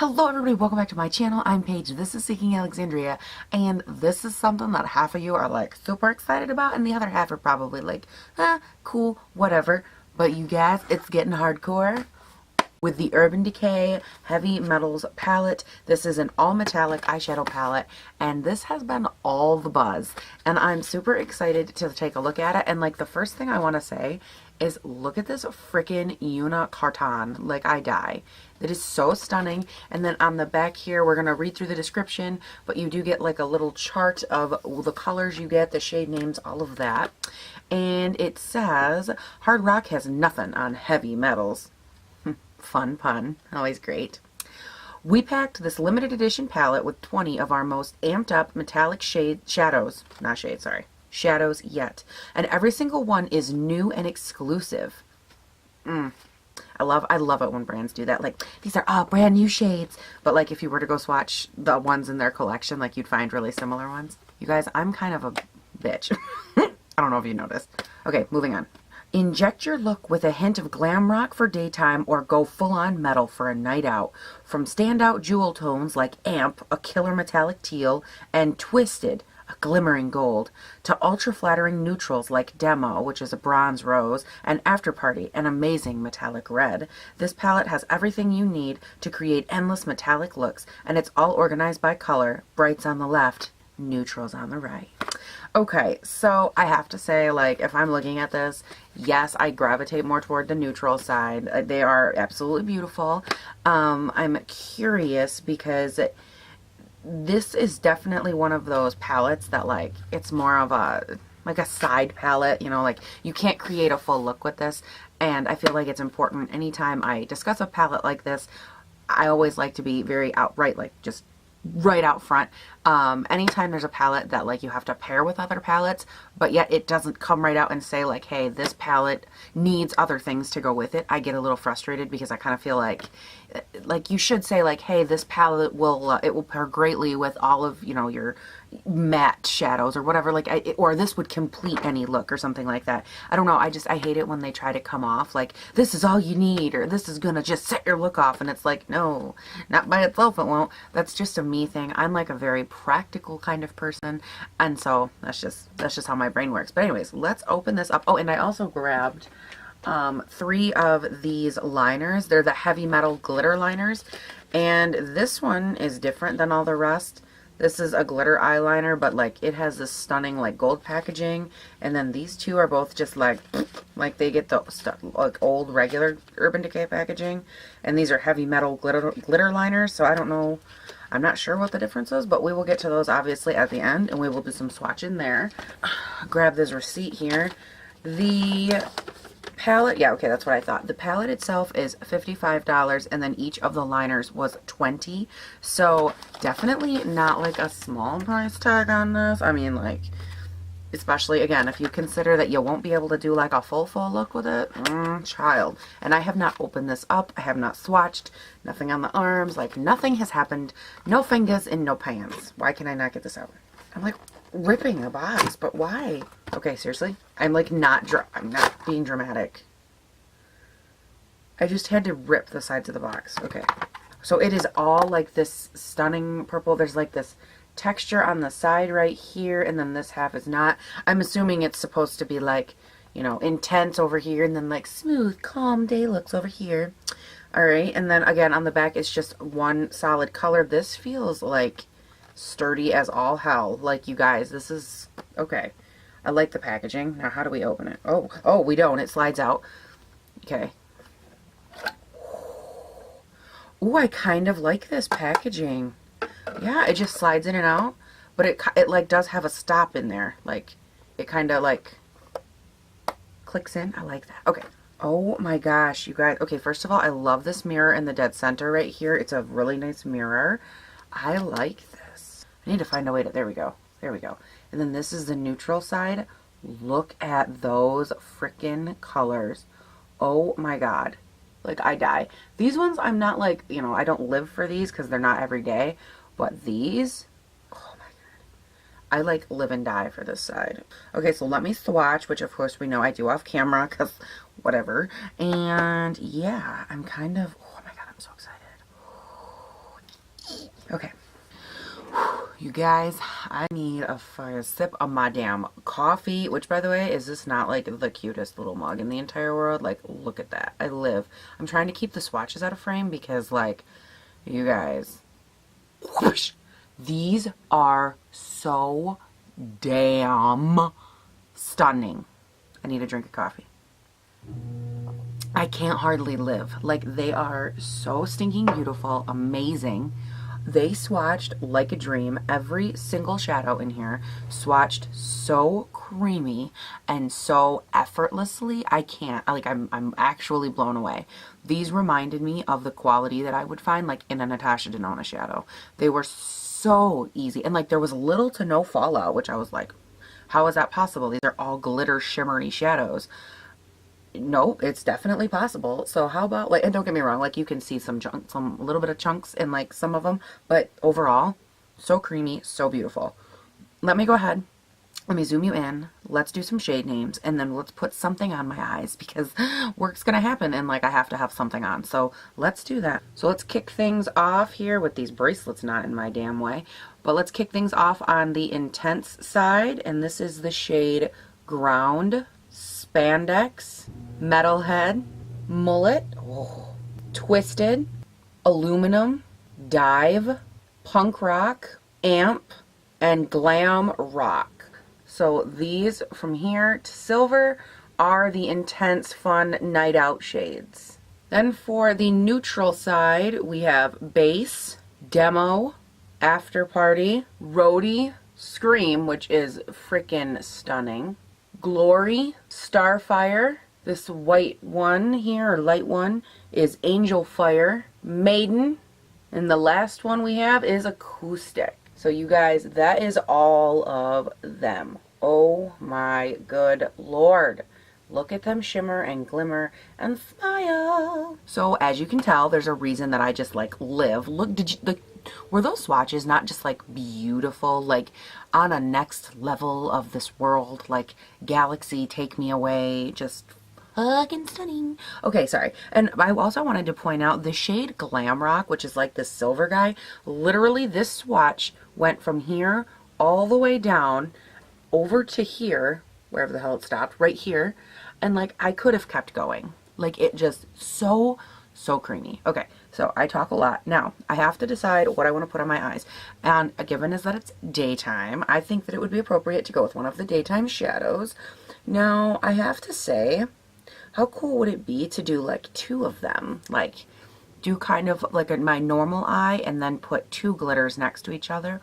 Hello everybody, welcome back to my channel. I'm Paige, this is Seeking Alexandria, and this is something that half of you are like super excited about and the other half are probably like, cool, whatever. But you guys, it's getting hardcore with the Urban Decay Heavy Metals palette. This is an all metallic eyeshadow palette, and this has been all the buzz, and I'm super excited to take a look at it. And like, the first thing I want to say is look at this freaking unicarton. Like, I die. It is so stunning. And then on the back here, we're going to read through the description, but you do get like a little chart of the colors you get, the shade names, all of that. And it says, hard rock has nothing on heavy metals. Fun pun, always great. We packed this limited edition palette with 20 of our most amped up metallic shadows yet. And every single one is new and exclusive. I love it when brands do that. Like, these are all brand new shades. But like, if you were to go swatch the ones in their collection, like, you'd find really similar ones. You guys, I'm kind of a bitch. I don't know if you noticed. Okay, moving on. Inject your look with a hint of glam rock for daytime or go full-on metal for a night out. From standout jewel tones like Amp, a killer metallic teal, and Twisted, a glimmering gold, to ultra-flattering neutrals like Demo, which is a bronze rose, and Afterparty, an amazing metallic red. This palette has everything you need to create endless metallic looks, and it's all organized by color, brights on the left, neutrals on the right. Okay, so I have to say, like, if I'm looking at this, yes, I gravitate more toward the neutral side. They are absolutely beautiful. I'm curious because this is definitely one of those palettes that, like, it's more of a, like, a side palette, you know, like, you can't create a full look with this. And I feel like it's important anytime I discuss a palette like this, I always like to be very outright, like, just right out front. Anytime there's a palette that, like, you have to pair with other palettes, but yet it doesn't come right out and say, like, hey, this palette needs other things to go with it, I get a little frustrated, because I kind of feel like you should say, like, hey, this palette will it will pair greatly with all of, you know, your matte shadows or whatever, like, or this would complete any look or something like that. I don't know, I hate it when they try to come off like this is all you need, or this is gonna just set your look off, and it's like, no, not by itself it won't. That's just a me thing. I'm like a very practical kind of person, and so that's just how my brain works. But anyways, let's open this up. Oh, and I also grabbed 3 of these liners. They're the heavy metal glitter liners, and this one is different than all the rest. This is a glitter eyeliner, but like, it has this stunning like gold packaging, and then these two are both just like they get the like old regular Urban Decay packaging, and these are heavy metal glitter liners. So I don't know, I'm not sure what the difference is, but we will get to those obviously at the end, and we will do some swatching there. Grab this receipt here. The palette, yeah, okay, that's what I thought. The palette itself is $55, and then each of the liners was $20. So definitely not like a small price tag on this. I mean, like, especially again, if you consider that you won't be able to do like a full look with it, child. And I have not opened this up. I have not swatched. Nothing on the arms. Like, nothing has happened. No fingers in no pants. Why can I not get this out? I'm like ripping a box, but why? Okay, seriously? I'm like I'm not being dramatic. I just had to rip the sides of the box. Okay. So it is all like this stunning purple. There's like this texture on the side right here, and then this half is not. I'm assuming it's supposed to be like, you know, intense over here, and then like smooth, calm day looks over here. Alright, and then again on the back it's just one solid color. This feels like sturdy as all hell. Like, you guys, this is okay. I like the packaging. Now how do we open it? Oh, we don't. It slides out. Okay. Ooh, I kind of like this packaging. Yeah, it just slides in and out, but it like does have a stop in there. Like, it kind of like clicks in. I like that. Okay. Oh my gosh, you guys. Okay, first of all, I love this mirror in the dead center right here. It's a really nice mirror. I like this. I need to find a way to, there we go. There we go. And then this is the neutral side. Look at those freaking colors. Oh my god. Like, I die. These ones, I'm not like, you know, I don't live for these because they're not every day. But these, oh my god. I like live and die for this side. Okay, so let me swatch, which of course we know I do off camera because whatever. And yeah, I'm kind of, oh my god, I'm so excited. Okay. You guys, I need a fire sip of my damn coffee, which by the way, is this not like the cutest little mug in the entire world? Like, look at that. I'm trying to keep the swatches out of frame because like, you guys, whoosh, these are so damn stunning. I need a drink of coffee. I can't hardly live. Like, they are so stinking beautiful, amazing. They swatched like a dream. Every single shadow in here swatched so creamy and so effortlessly. I can't, like, I'm actually blown away. These reminded me of the quality that I would find like in a Natasha Denona shadow. They were so easy, and like there was little to no fallout, which I was like, how is that possible? These are all glitter shimmery shadows. No, it's definitely possible. So how about, like, and don't get me wrong, like you can see some little bit of chunks in like some of them, but overall, so creamy, so beautiful. Let me go ahead. Let me zoom you in. Let's do some shade names, and then let's put something on my eyes because work's gonna happen and like I have to have something on. So let's do that. So let's kick things off here with these bracelets not in my damn way, but let's kick things off on the intense side, and this is the shade Ground, Spandex, Metalhead, Mullet, Twisted, Aluminum, Dive, Punk Rock, Amp, and Glam Rock. So these from here to silver are the intense, fun night out shades. Then for the neutral side, we have Base, Demo, After Party, Roadie, Scream, which is freaking stunning, Glory, Starfire. This white one here, or light one, is Angel Fire, Maiden, and the last one we have is Acoustic. So you guys, that is all of them. Oh my good Lord. Look at them shimmer and glimmer and smile. So as you can tell, there's a reason that I just like live. Look, were those swatches not just like beautiful, like on a next level of this world, like galaxy take me away, just fucking stunning. Okay, sorry. And I also wanted to point out the shade Glam Rock, which is like this silver guy. Literally this swatch went from here all the way down over to here, wherever the hell it stopped, right here. And like I could have kept going. Like it just so creamy. Okay, so I talk a lot. Now, I have to decide what I want to put on my eyes. And given is that it's daytime, I think that it would be appropriate to go with one of the daytime shadows. Now, I have to say, how cool would it be to do like two of them? Like do kind of like my normal eye and then put two glitters next to each other.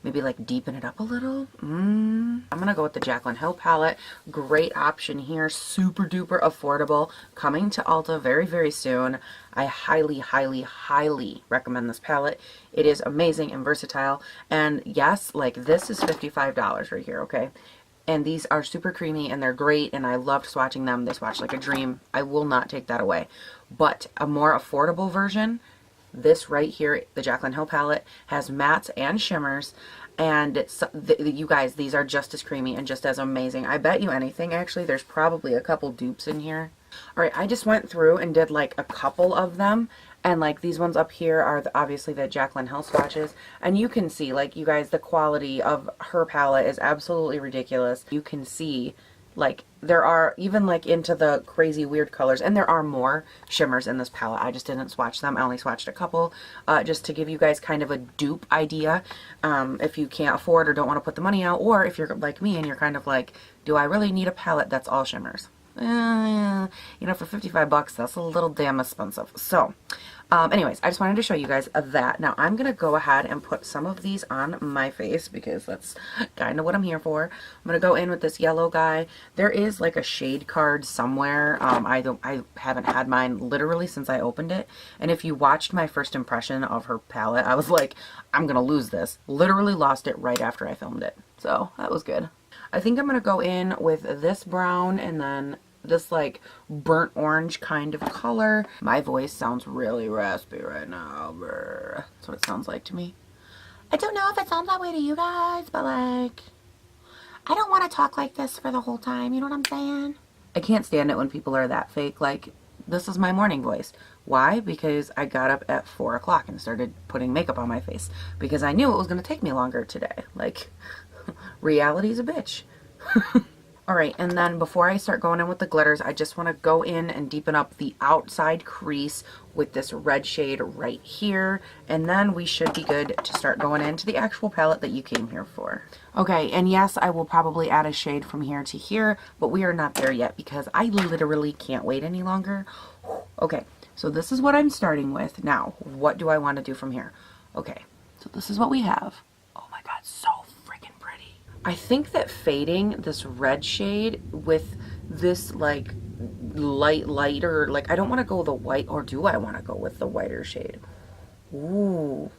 Maybe like deepen it up a little. I'm gonna go with the Jaclyn Hill palette. Great option here, super duper affordable. Coming to Ulta very, very soon. I highly, highly, highly recommend this palette. It is amazing and versatile. And yes, like this is $55 right here, okay? And these are super creamy and they're great and I loved swatching them. They swatch like a dream. I will not take that away. But a more affordable version, this right here, the Jaclyn Hill palette, has mattes and shimmers, and you guys, these are just as creamy and just as amazing. I bet you anything, actually, there's probably a couple dupes in here. Alright, I just went through and did like a couple of them, and like these ones up here are obviously the Jaclyn Hill swatches, and you can see, like, you guys, the quality of her palette is absolutely ridiculous. You can see like there are even like into the crazy weird colors, and there are more shimmers in this palette. I just didn't swatch them. I only swatched a couple just to give you guys kind of a dupe idea if you can't afford or don't want to put the money out, or if you're like me and you're kind of like, do I really need a palette that's all shimmers? You know, for 55 bucks, that's a little damn expensive. So anyways, I just wanted to show you guys that. Now I'm gonna go ahead and put some of these on my face because that's kind of what I'm here for. I'm gonna go in with this yellow guy. There is like a shade card somewhere. I haven't had mine literally since I opened it, and if you watched my first impression of her palette, I was like, I'm gonna lose this. Literally lost it right after I filmed it, so that was good. I think I'm gonna go in with this brown and then this like burnt orange kind of color. My voice sounds really raspy right now. That's what it sounds like to me. I don't know if it sounds that way to you guys, but like, I don't want to talk like this for the whole time, you know what I'm saying? I can't stand it when people are that fake. Like, this is my morning voice. Why? Because I got up at 4 o'clock and started putting makeup on my face because I knew it was going to take me longer today. Like, reality's a bitch. Alright, and then before I start going in with the glitters, I just want to go in and deepen up the outside crease with this red shade right here, and then we should be good to start going into the actual palette that you came here for. Okay, and yes, I will probably add a shade from here to here, but we are not there yet because I literally can't wait any longer. Okay, so this is what I'm starting with. Now, what do I want to do from here? Okay, so this is what we have. Oh my god, so freaking pretty. I think that fading this red shade with this like lighter, like I don't want to go the white, or do I want to go with the whiter shade? Ooh,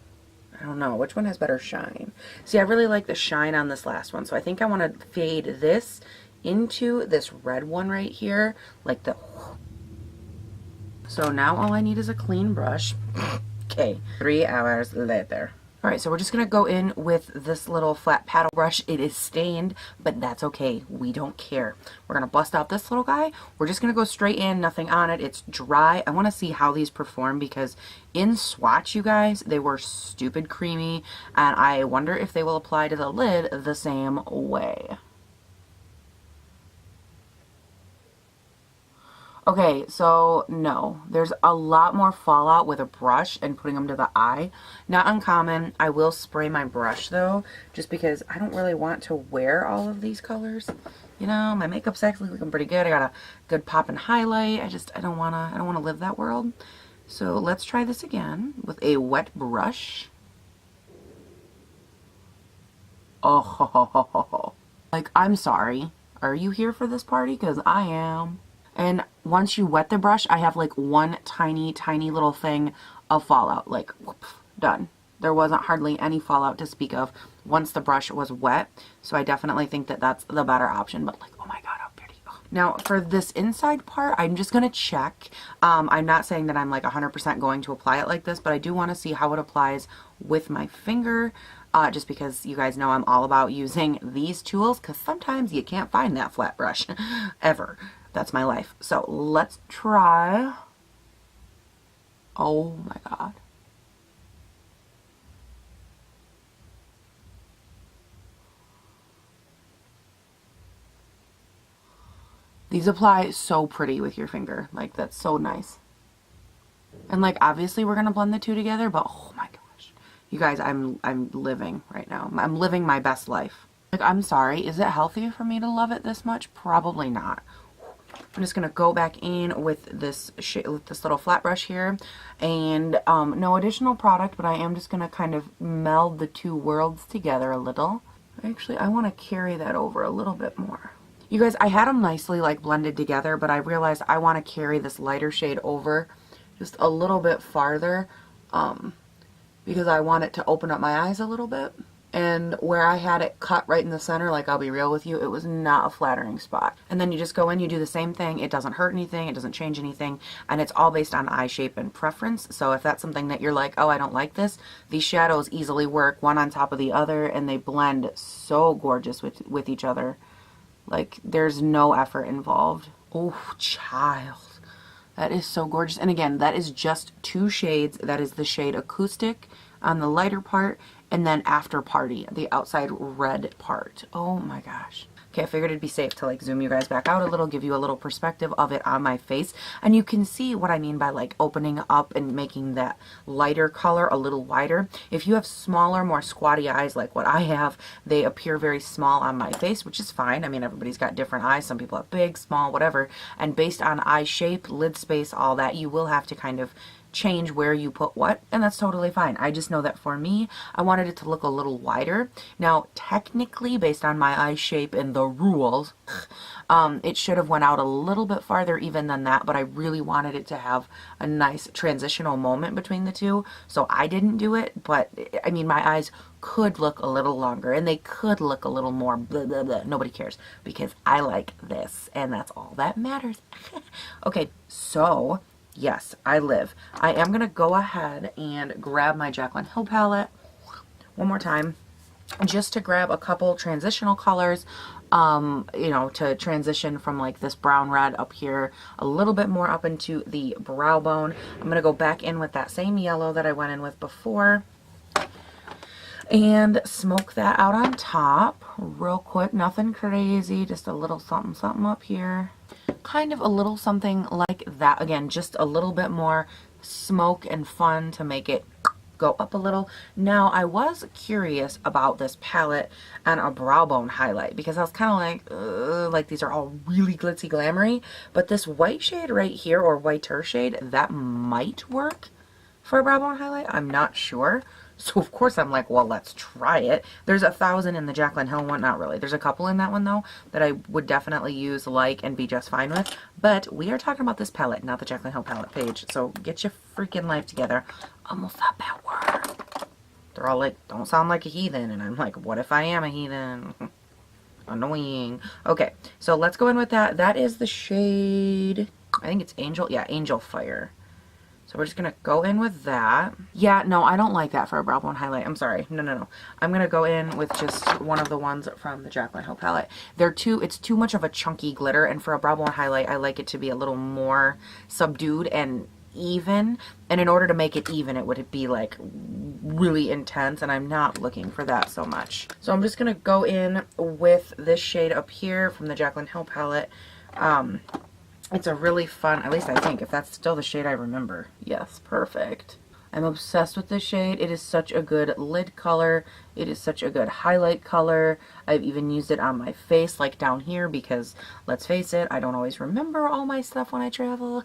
I don't know. Which one has better shine? See, I really like the shine on this last one, so I think I want to fade this into this red one right here, like the... So now all I need is a clean brush. Okay, 3 hours later. Alright, so we're just going to go in with this little flat paddle brush. It is stained, but that's okay. We don't care. We're going to bust out this little guy. We're just going to go straight in, nothing on it. It's dry. I want to see how these perform because in Swatch, you guys, they were stupid creamy, and I wonder if they will apply to the lid the same way. Okay, so no, there's a lot more fallout with a brush and putting them to the eye. Not uncommon. I will spray my brush though, just because I don't really want to wear all of these colors. You know, my makeup's actually looking pretty good. I got a good pop and highlight. I don't wanna live that world. So let's try this again with a wet brush. Oh, like, I'm sorry. Are you here for this party? Because I am. And once you wet the brush, I have like one tiny little thing of fallout. Like, whoop, done. There wasn't hardly any fallout to speak of once the brush was wet. So I definitely think that that's the better option. But like, oh my god, how pretty. Oh. Now for this inside part, I'm just going to check. I'm not saying that I'm like 100% going to apply it like this, but I do want to see how it applies with my finger. Just because you guys know I'm all about using these tools, because sometimes you can't find that flat brush ever. That's my life. So let's try. Oh my god. These apply so pretty with your finger. Like, that's so nice. And like, obviously we're going to blend the two together, but oh my gosh. You guys, I'm living right now. I'm living my best life. Like, I'm sorry. Is it healthy for me to love it this much? Probably not. I'm just going to go back in with this little flat brush here, and no additional product, but I am just going to kind of meld the two worlds together a little. Actually, I want to carry that over a little bit more. You guys, I had them nicely like blended together, but I realized I want to carry this lighter shade over just a little bit farther because I want it to open up my eyes a little bit. And where I had it cut right in the center, like, I'll be real with you, it was not a flattering spot. And then you just go in, you do the same thing. It doesn't hurt anything. It doesn't change anything. And it's all based on eye shape and preference. So if that's something that you're like, oh, I don't like this, these shadows easily work one on top of the other, and they blend so gorgeous with each other. Like, there's no effort involved. Oh, child. That is so gorgeous. And again, that is just 2 shades. That is the shade Acoustic on the lighter part, and then After Party, the outside red part. Oh my gosh. Okay, I figured it'd be safe to like zoom you guys back out a little, give you a little perspective of it on my face. And you can see what I mean by like opening up and making that lighter color a little wider. If you have smaller, more squatty eyes like what I have, they appear very small on my face, which is fine. I mean, everybody's got different eyes. Some people have big, small, whatever. And based on eye shape, lid space, all that, you will have to kind of change where you put what, and that's totally fine. I just know that for me, I wanted it to look a little wider. Now, technically, based on my eye shape and the rules, it should have went out a little bit farther even than that, but I really wanted it to have a nice transitional moment between the two, so I didn't do it. But I mean, my eyes could look a little longer, and they could look a little more blah blah blah. Nobody cares, because I like this, and that's all that matters. Okay, so yes, I live. I am going to go ahead and grab my Jaclyn Hill palette one more time. just to grab a couple transitional colors, you know, to transition from like this brown red up here a little bit more up into the brow bone. I'm going to go back in with that same yellow that I went in with before and smoke that out on top real quick. Nothing crazy, just a little something something up here. Kind of a little something like that. Again, just a little bit more smoke and fun to make it go up a little. Now, I was curious about this palette and a brow bone highlight because I was kind of like these are all really glitzy glamoury, but this white shade right here, or whiter shade, that might work for a brow bone highlight. I'm not sure. So of course I'm like, well, let's try it. There's 1,000 in the Jaclyn Hill one, not really. There's a couple in that one though that I would definitely use, like, and be just fine with. But we are talking about this palette, not the Jaclyn Hill palette page. So get your freaking life together. Almost that bad word. They're all like, don't sound like a heathen. And I'm like, what if I am a heathen? Annoying. Okay, so let's go in with that. That is the shade, I think it's Angel. Yeah, Angel Fire. So we're just going to go in with that. Yeah, no, I don't like that for a brow bone highlight. I'm sorry. No, no, no. I'm going to go in with just one of the ones from the Jaclyn Hill palette. It's too much of a chunky glitter, and for a brow bone highlight, I like it to be a little more subdued and even. And in order to make it even, it would be like really intense, and I'm not looking for that so much. So I'm just going to go in with this shade up here from the Jaclyn Hill palette. It's a really fun, at least I think, if that's still the shade I remember. Yes, perfect. I'm obsessed with this shade. It is such a good lid color. It is such a good highlight color. I've even used it on my face, like down here, because let's face it, I don't always remember all my stuff when I travel.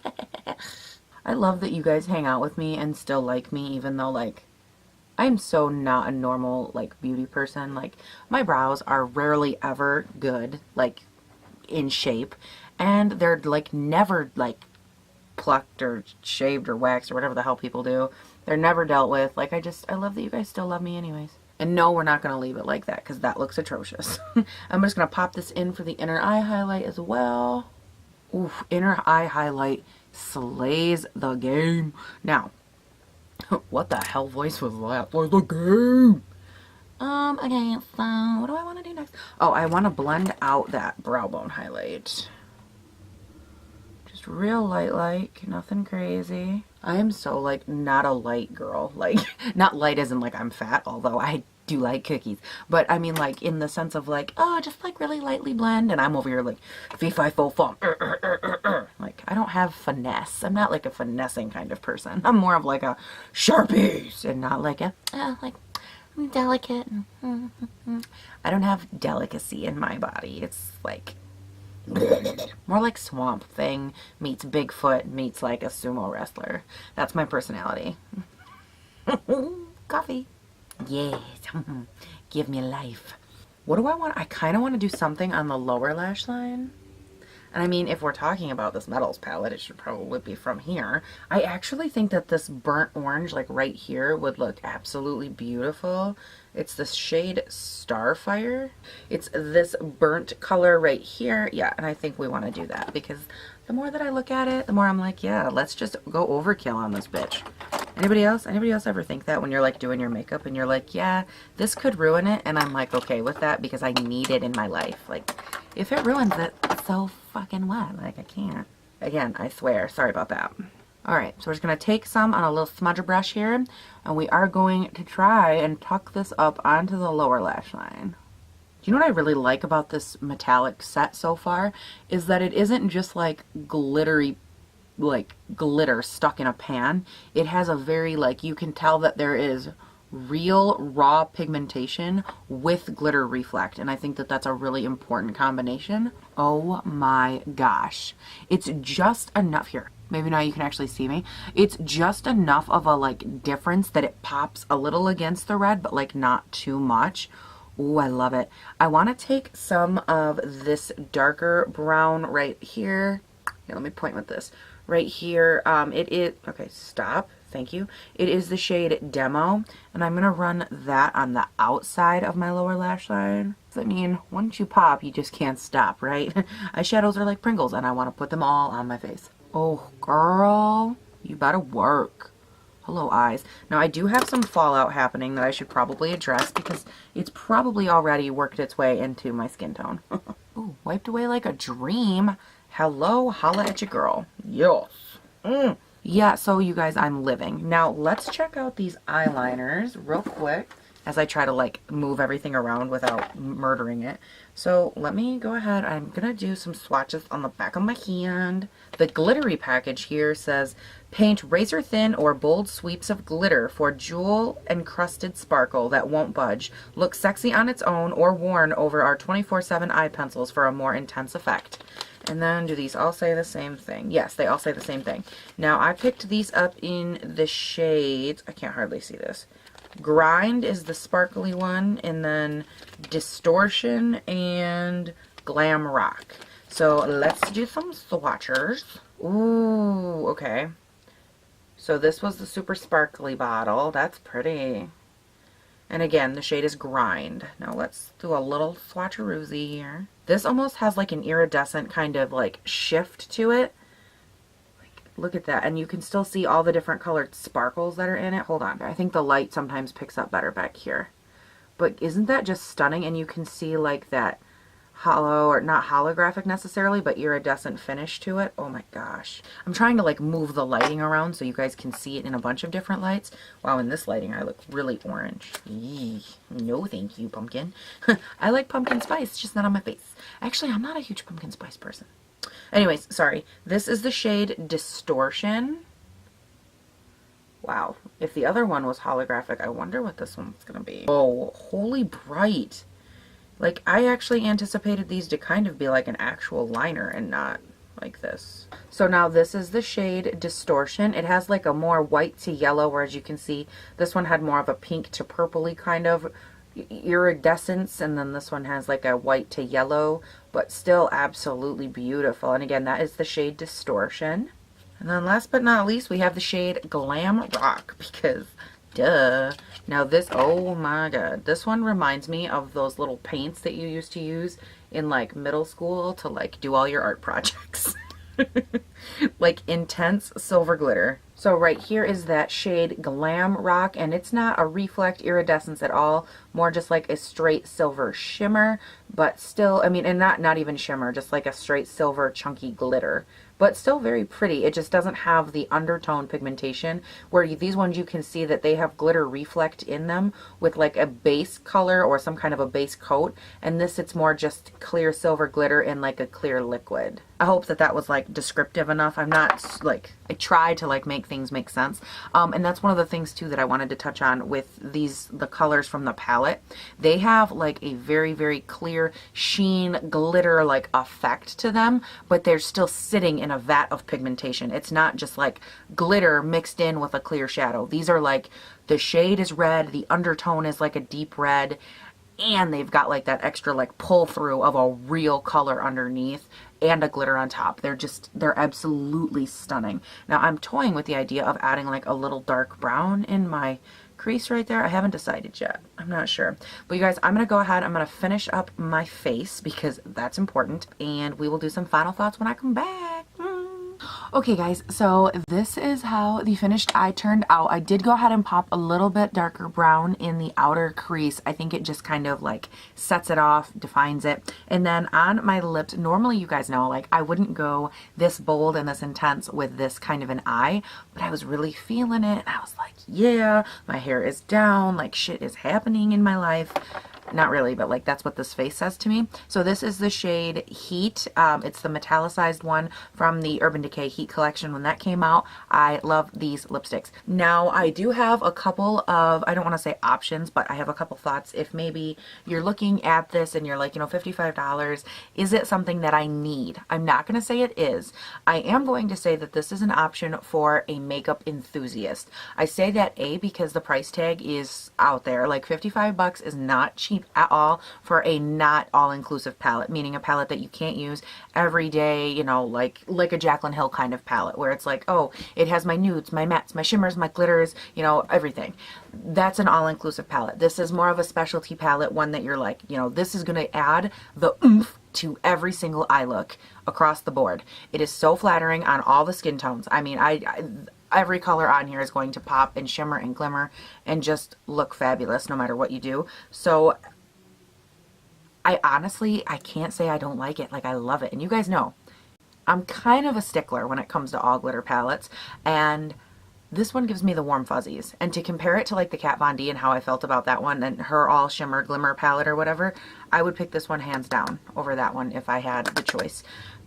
I love that you guys hang out with me and still like me, even though, like, I'm so not a normal, like, beauty person. Like, my brows are rarely ever good, like, in shape. And they're like never like plucked or shaved or waxed or whatever the hell people do. They're never dealt with. Like, I love that you guys still love me anyways. And no, we're not going to leave it like that because that looks atrocious. I'm just going to pop this in for the inner eye highlight as well. Oof, inner eye highlight slays the game. Now, what the hell voice was that? For the game. Okay, so what do I want to do next? Oh, I want to blend out that brow bone highlight. Real light, nothing crazy. I am so like not a light girl, like not light as in like I'm fat, although I do like cookies, but I mean like in the sense of like, oh, just like really lightly blend, and I'm over here like fee fi fo fum, like I don't have finesse. I'm not like a finessing kind of person. I'm more of like a Sharpies and not like a like I'm delicate. I don't have delicacy in my body. It's like more like Swamp Thing meets Bigfoot meets like a sumo wrestler. That's my personality. Coffee. Yes. Give me life. What do I want? I kind of want to do something on the lower lash line. And I mean, if we're talking about this Metals palette, it should probably be from here. I actually think that this burnt orange, like right here, would look absolutely beautiful. It's this shade Starfire. It's this burnt color right here. Yeah, and I think we want to do that because the more that I look at it, the more I'm like, yeah, let's just go overkill on this bitch. Anybody else? Anybody else ever think that when you're like doing your makeup and you're like, yeah, this could ruin it, and I'm like okay with that because I need it in my life. Like, if it ruins it, so fucking what? Like, I can't. Again, I swear. Sorry about that. Alright, so we're just going to take some on a little smudger brush here, and we are going to try and tuck this up onto the lower lash line. Do you know what I really like about this metallic set so far? Is that it isn't just like glittery, like glitter stuck in a pan. It has a very, like, you can tell that there is real raw pigmentation with glitter reflect, and I think that that's a really important combination. Oh my gosh, it's just enough here. Maybe now you can actually see me. It's just enough of a like difference that it pops a little against the red, but like not too much. Ooh, I love it. I want to take some of this darker brown right here. Here, let me point with this right here. It is, okay, stop. Thank you. It is the shade Demo, and I'm going to run that on the outside of my lower lash line. I mean, once you pop, you just can't stop, right? Eyeshadows are like Pringles, and I want to put them all on my face. Oh, girl, you better work. Hello, eyes. Now, I do have some fallout happening that I should probably address because it's probably already worked its way into my skin tone. Ooh, wiped away like a dream. Hello, holla at your girl. Yes. Yeah, so you guys, I'm living. Now, let's check out these eyeliners real quick as I try to like move everything around without murdering it. So let me go ahead. I'm gonna do some swatches on the back of my hand. The glittery package here says, paint razor thin or bold sweeps of glitter for jewel encrusted sparkle that won't budge. Look sexy on its own or worn over our 24/7 eye pencils for a more intense effect. And then do these all say the same thing? Yes, they all say the same thing. Now I picked these up in the shades, I can't hardly see this. Grind is the sparkly one, and then Distortion and Glam Rock. So let's do some swatchers. Ooh, okay. So this was the super sparkly bottle. That's pretty. And again, the shade is Grind. Now let's do a little swatcheroozy here. This almost has like an iridescent kind of like shift to it. Look at that. And you can still see all the different colored sparkles that are in it. Hold on. I think the light sometimes picks up better back here. But isn't that just stunning? And you can see like that hollow, or not holographic necessarily, but iridescent finish to it. Oh my gosh. I'm trying to like move the lighting around so you guys can see it in a bunch of different lights. Wow, in this lighting I look really orange. Eee, no thank you, pumpkin. I like pumpkin spice, just not on my face. Actually, I'm not a huge pumpkin spice person. Anyways, sorry. This is the shade Distortion. Wow. If the other one was holographic, I wonder what this one's going to be. Oh, holy bright. Like, I actually anticipated these to kind of be like an actual liner and not like this. So now this is the shade Distortion. It has like a more white to yellow, whereas you can see this one had more of a pink to purpley kind of iridescence, and then this one has like a white to yellow, but still absolutely beautiful. And again, that is the shade Distortion. And then last but not least, we have the shade Glam Rock, because duh. Now this, oh my god, this one reminds me of those little paints that you used to use in like middle school to like do all your art projects. Like intense silver glitter. So right here is that shade Glam Rock, and it's not a reflect iridescence at all, more just like a straight silver shimmer, but still, I mean, and not even shimmer, just like a straight silver chunky glitter, but still very pretty. It just doesn't have the undertone pigmentation, where these ones you can see that they have glitter reflect in them with like a base color or some kind of a base coat, and this it's more just clear silver glitter in like a clear liquid. I hope that that was like descriptive enough. I'm not like, I try to like make things make sense. And that's one of the things too that I wanted to touch on with these, the colors from the palette. They have like a very, very clear sheen glitter like effect to them, but they're still sitting in a vat of pigmentation. It's not just like glitter mixed in with a clear shadow. These are like, the shade is red, the undertone is like a deep red, and they've got like that extra like pull through of a real color underneath and a glitter on top. They're absolutely stunning. Now I'm toying with the idea of adding like a little dark brown in my crease right there. I haven't decided yet. I'm not sure. But you guys, I'm going to go ahead. I'm going to finish up my face because that's important, and we will do some final thoughts when I come back. Okay guys, so this is how the finished eye turned out. I did go ahead and pop a little bit darker brown in the outer crease. I think it just kind of like sets it off, defines it. And then on my lips, normally you guys know, like I wouldn't go this bold and this intense with this kind of an eye, but I was really feeling it. And I was like, yeah, my hair is down, like shit is happening in my life. Not really, but like that's what this face says to me. So this is the shade Heat. It's the metallicized one from the Urban Decay Heat collection when that came out. I love these lipsticks. Now I do have a couple of, I don't want to say options, but I have a couple thoughts. If maybe you're looking at this and you're like, you know, $55, is it something that I need? I'm not going to say it is. I am going to say that this is an option for a makeup enthusiast. I say that A, because the price tag is out there. Like $55 is not cheap at all for a not all-inclusive palette, meaning a palette that you can't use every day, you know, like a Jaclyn Hill kind of palette where it's like, oh, it has my nudes, my mattes, my shimmers, my glitters, you know, everything. That's an all-inclusive palette. This is more of a specialty palette, one that you're like, you know, this is going to add the oomph to every single eye look across the board. It is so flattering on all the skin tones. I mean, every color on here is going to pop and shimmer and glimmer and just look fabulous no matter what you do. So I honestly, I can't say I don't like it. Like, I love it. And you guys know, I'm kind of a stickler when it comes to all glitter palettes, and this one gives me the warm fuzzies. And to compare it to like the Kat Von D and how I felt about that one and her all shimmer glimmer palette or whatever, I would pick this one hands down over that one if I had the choice,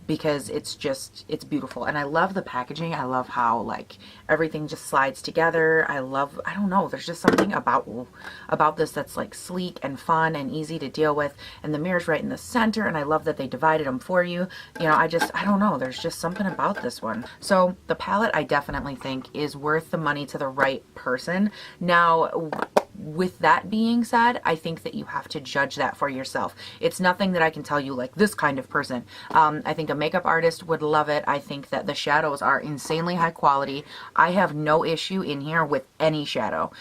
because it's just, it's beautiful. And I love the packaging. I love how like everything just slides together. I don't know, there's just something about this that's like sleek and fun and easy to deal with. And the mirror's right in the center, and I love that they divided them for you. You know, I don't know, there's just something about this one. So the palette, I definitely think is worth the money to the right person. Now, with that being said, I think that you have to judge that for yourself. It's nothing that I can tell you like this kind of person. I think a makeup artist would love it. I think that the shadows are insanely high quality. I have no issue in here with any shadow,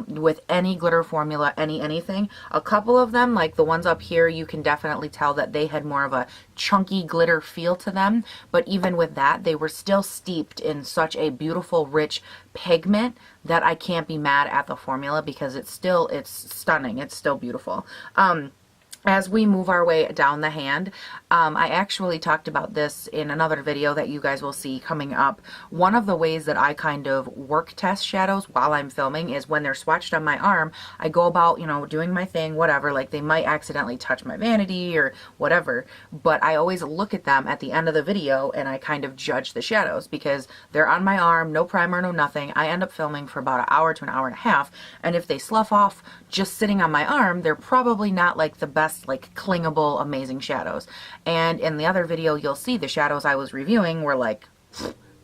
with any glitter formula, anything. A couple of them, like the ones up here, you can definitely tell that they had more of a chunky glitter feel to them. But even with that, they were still steeped in such a beautiful, rich pigment that I can't be mad at the formula, because it's stunning. It's still beautiful. As we move our way down the hand, I actually talked about this in another video that you guys will see coming up. One of the ways that I kind of work test shadows while I'm filming is when they're swatched on my arm, I go about, you know, doing my thing, whatever, like they might accidentally touch my vanity or whatever, but I always look at them at the end of the video and I kind of judge the shadows because they're on my arm, no primer, no nothing. I end up filming for about an hour to an hour and a half, and if they slough off just sitting on my arm, they're probably not like the best, like clingable, amazing shadows. And in the other video, you'll see the shadows I was reviewing were like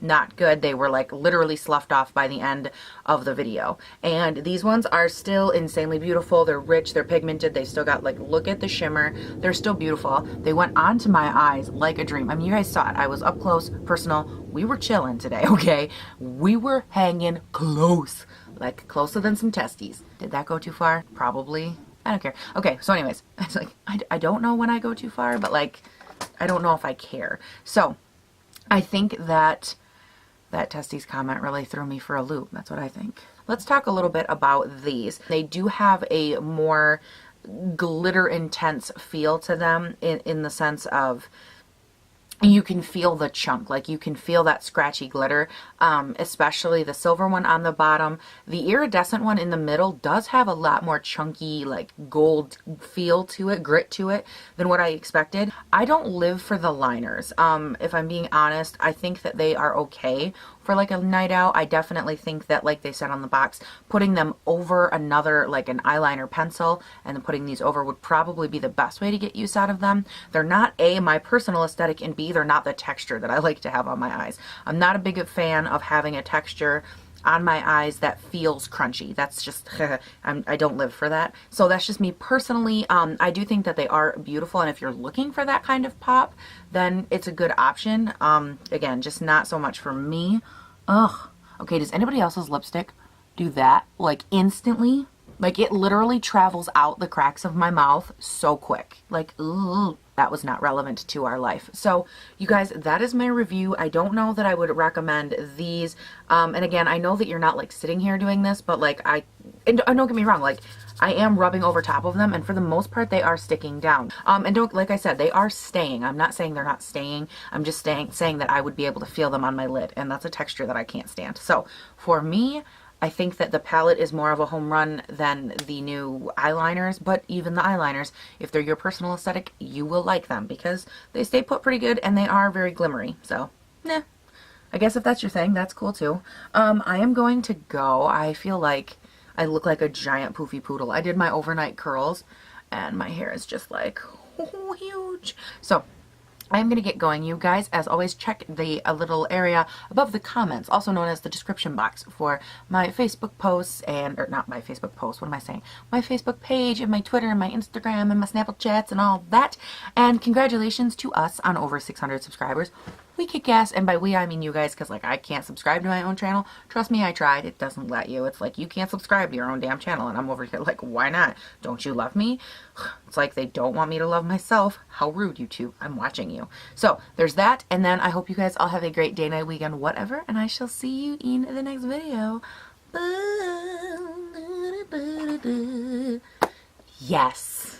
not good. They were like literally sloughed off by the end of the video. And these ones are still insanely beautiful. They're rich, they're pigmented, they still got like, look at the shimmer. They're still beautiful. They went onto my eyes like a dream. I mean, you guys saw it. I was up close, personal. We were chilling today, okay? We were hanging close, like closer than some testes. Did that go too far? Probably. I don't care. Okay, so anyways, it's like, I don't know when I go too far, but like, I don't know if I care. So I think that testes comment really threw me for a loop. That's what I think. Let's talk a little bit about these. They do have a more glitter intense feel to them in the sense of you can feel the chunk, like you can feel that scratchy glitter, especially the silver one on the bottom. The iridescent one in the middle does have a lot more chunky, like gold feel to it, grit to it than what I expected. I don't live for the liners. If I'm being honest, I think that they are okay for like a night out. I definitely think that, like they said on the box, putting them over another, like an eyeliner pencil, and then putting these over would probably be the best way to get use out of them. They're not A, my personal aesthetic, and B, they're not the texture that I like to have on my eyes. I'm not a big fan of having a texture on my eyes that feels crunchy. That's just, I don't live for that. So that's just me personally. I do think that they are beautiful, and if you're looking for that kind of pop, then it's a good option. Again, just not so much for me. Ugh. Okay, does anybody else's lipstick do that? Like instantly? Like it literally travels out the cracks of my mouth so quick. Like, ooh. That was not relevant to our life. So you guys, that is my review. I don't know that I would recommend these. And again, I know that you're not like sitting here doing this, but like and don't get me wrong, like I am rubbing over top of them, and for the most part they are sticking down. And don't, like I said, they are staying. I'm not saying they're not staying. I'm just saying that I would be able to feel them on my lid, and that's a texture that I can't stand. So for me, I think that the palette is more of a home run than the new eyeliners, but even the eyeliners, if they're your personal aesthetic, you will like them because they stay put pretty good and they are very glimmery. So, nah. I guess if that's your thing, that's cool too. I am going to go. I feel like I look like a giant poofy poodle. I did my overnight curls and my hair is just like huge. So, I'm going to get going, you guys. As always, check the little area above the comments, also known as the description box, for my Facebook posts or not my Facebook posts, what am I saying? My Facebook page and my Twitter and my Instagram and my Snapchat chats and all that. And congratulations to us on over 600 subscribers. we kick ass. And by we, I mean you guys, because like I can't subscribe to my own channel. Trust me, I tried. It doesn't let you. It's like you can't subscribe to your own damn channel. And I'm over here like, why not? Don't you love me? It's like they don't want me to love myself. How rude, YouTube. I'm watching you. So there's that. And then I hope you guys all have a great day, night, weekend, whatever. And I shall see you in the next video. Yes.